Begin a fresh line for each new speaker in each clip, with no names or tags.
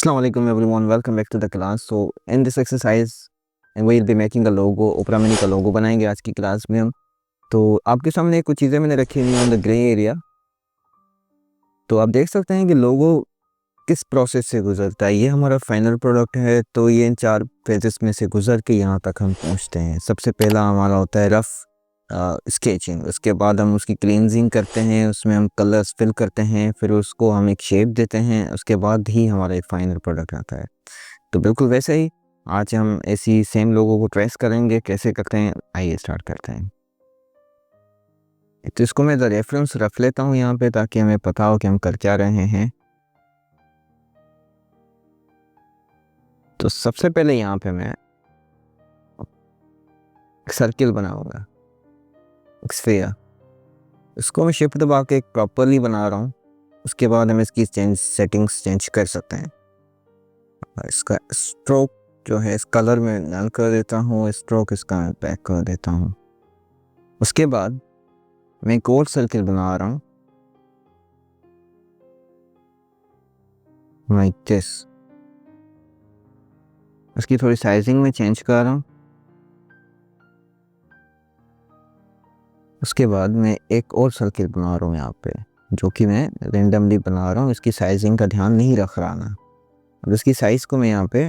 Assalamualaikum everyone, welcome back to the class. So in this exercise we'll be making a logo. Opera Mini का logo बनाएंगे आज की class में हम। तो आपके सामने कुछ चीज़ें मैंने रखी हुई हैं ऑन द ग्रे एरिया। तो आप देख सकते हैं कि लोगो किस प्रोसेस से गुजरता है। ये हमारा फाइनल प्रोडक्ट है, तो ये इन 4 फेजेस में से गुजर के यहाँ तक हम पहुँचते हैं। सबसे पहला हमारा होता है रफ़ स्केचिंग, उसके बाद हम उसकी क्लींजिंग करते हैं, उसमें हम कलर्स फिल करते हैं, फिर उसको हम एक शेप देते हैं, उसके बाद ही हमारा एक फाइनल प्रोडक्ट आता है। तो बिल्कुल वैसे ही आज हम ऐसी सेम लोगों को ट्रेस करेंगे। कैसे करते हैं, आइए स्टार्ट करते हैं। तो इसको मैं रेफरेंस रख लेता हूँ यहाँ पे, ताकि हमें पता हो कि हम कर क्या रहे हैं। तो सबसे पहले यहाँ पे मैं एक सर्किल बनाऊंगा, एक स्फीयर। इसको मैं शिफ्ट दबा के एक प्रॉपरली बना रहा हूँ। उसके बाद हम इसकी सेटिंग्स चेंज कर सकते हैं। इसका स्ट्रोक जो है, इस कलर में नल कर देता हूँ, स्ट्रोक इसका मैं बैक कर देता हूँ। उसके बाद मैं एक और सर्किल बना रहा हूँ लाइक दिस। इसकी थोड़ी साइजिंग में चेंज कर रहा हूँ। उसके बाद मैं एक और सर्किल बना रहा हूँ यहाँ पे, जो कि मैं रेंडमली बना रहा हूँ। इसकी साइजिंग का ध्यान नहीं रख रहा ना। अब इसकी साइज को मैं यहाँ पे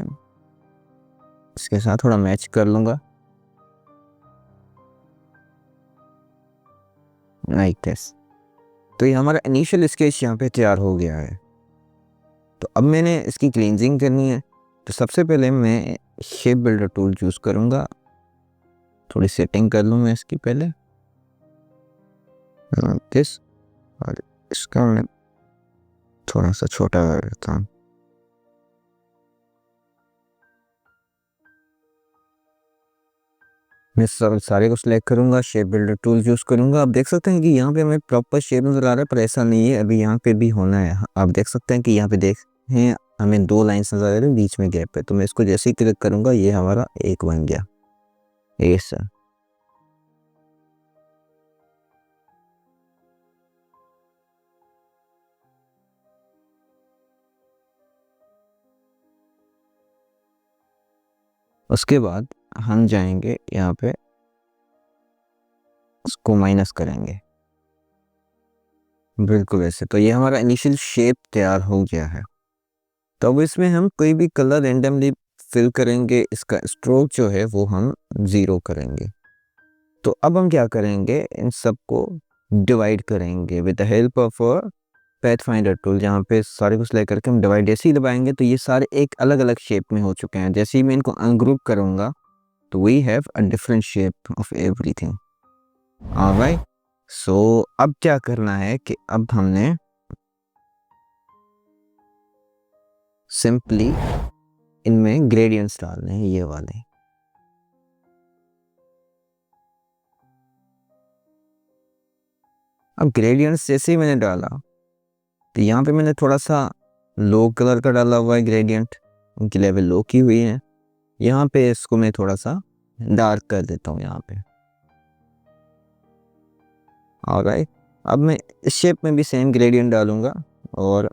इसके साथ थोड़ा मैच कर लूँगा लाइक दिस। तो ये हमारा इनिशियल स्केच यहाँ पे तैयार हो गया है। तो अब मैंने इसकी क्लींजिंग करनी है। तो सबसे पहले मैं शेप बिल्डर टूल यूज़ करूँगा। थोड़ी सेटिंग कर लूँ मैं इसकी पहले दिस, और इसका मैं थोड़ा सा छोटा कर देता हूँ। मैं सारे को सिलेक्ट करूँगा, शेप बिल्डर टूल यूज़ करूँगा। आप देख सकते हैं कि यहाँ पे हमें प्रॉपर शेप नज़र आ रहा है, पर ऐसा नहीं है, अभी यहाँ पे भी होना है। आप देख सकते हैं कि यहाँ पे देख हैं हमें 2 लाइन्स नज़र आ रही है, बीच में गैप है। तो मैं इसको जैसे ही क्लिक करूँगा, ये हमारा एक बन गया ऐसा। उसके बाद हम जाएंगे यहाँ पे, इसको माइनस करेंगे बिल्कुल ऐसे। तो ये हमारा इनिशियल शेप तैयार हो गया है। तो अब इसमें हम कोई भी कलर रेंडमली फिल करेंगे। इसका स्ट्रोक जो है वो हम 0 करेंगे। तो अब हम क्या करेंगे, इन सबको डिवाइड करेंगे with the help of pathfinder tool. जहाँ पे सारे को सिलेक्ट करके हम डिवाइड जैसे ही दबाएंगे, तो ये सारे एक अलग अलग शेप में हो चुके हैं। जैसे ही मैं इनको अनग्रुप करूँगा, तो we have a different shape of everything. Alright, so अब क्या करना है कि अब हमने सिंपली इनमें ग्रेडियंट्स डालने हैं, ये वाले। अब ग्रेडियंट्स जैसे ही मैंने डाला, तो यहाँ पे मैंने थोड़ा सा लो कलर का डाला हुआ है ग्रेडियंट, उनकी लेवल लो की हुई है। यहाँ पे इसको मैं थोड़ा सा डार्क कर देता हूँ यहाँ पे। ऑलराइट, अब मैं इस शेप में भी सेम ग्रेडियंट डालूंगा और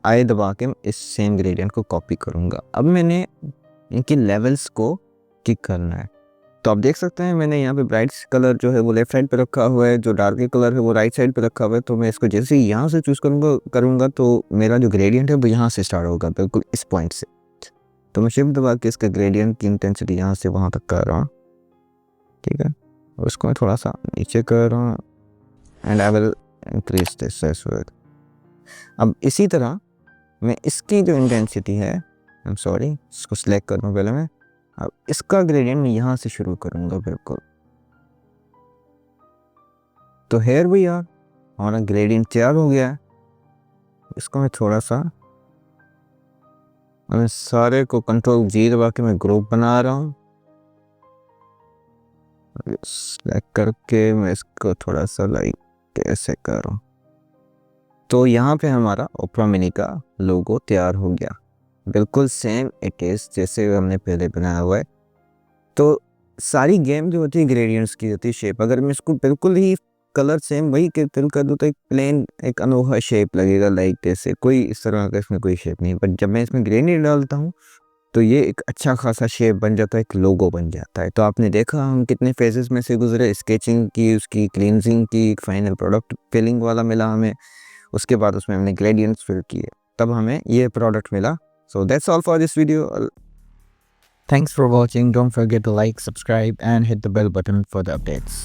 आई दबा के इस सेम ग्रेडियंट को कॉपी करूँगा। अब मैंने इनकी लेवल्स को किक करना है। तो आप देख सकते हैं मैंने यहाँ पे ब्राइट कलर जो है वो लेफ्ट साइड पे रखा हुआ है, जो डार्क कलर है वो राइट साइड पे रखा हुआ है। तो मैं इसको जैसे ही यहाँ से चूज़ करूँगा तो मेरा जो ग्रेडियंट है वो यहाँ से स्टार्ट होगा, बिल्कुल इस पॉइंट से। तो मैं शिफ्ट दबा के इसका ग्रेडियंट की इंटेंसिटी यहाँ से वहाँ तक कर रहा हूँ, ठीक है। और उसको मैं थोड़ा सा नीचे कर रहा हूँ and I will increase this as well. अब इसी तरह मैं इसकी जो इंटेंसिटी है, आई एम सॉरी, इसको सिलेक्ट कर लूँ पहले मैं। अब इसका ग्रेडियंट मैं यहाँ से शुरू करूँगा बिल्कुल। तो हेयर भी यार हमारा ग्रेडियंट तैयार हो गया है। इसको मैं थोड़ा सा, मैं सारे को कंट्रोल G दबा के मैं ग्रुप बना रहा हूँ। सिलेक्ट करके मैं इसको थोड़ा सा लाइक ऐसे कर रहा हूँ। तो यहाँ पे हमारा ओपरा मिनी का लोगो तैयार हो गया, बिल्कुल सेम इट इज़ जैसे हमने पहले बनाया हुआ है। तो सारी गेम जो होती है ग्रेडियंट्स की होती है शेप। अगर मैं इसको बिल्कुल ही कलर सेम वही के फिल कर दूँ तो एक प्लेन एक अनोखा शेप लगेगा, लाइक जैसे कोई इस तरह का इसमें कोई शेप नहीं है। बट जब मैं इसमें ग्रेडियंट डालता हूँ तो ये एक अच्छा खासा शेप बन जाता है, एक लोगो बन जाता है। तो आपने देखा हम कितने फेजेस में से गुजरे, स्केचिंग की, उसकी क्लींजिंग की, फाइनल प्रोडक्ट फिलिंग वाला मिला हमें, उसके बाद उसमें हमने ग्रेडियंट्स फिल किए, तब हमें ये प्रोडक्ट मिला। So that's all for this video. Thanks for watching. Don't forget to like, subscribe and hit the bell button for the updates.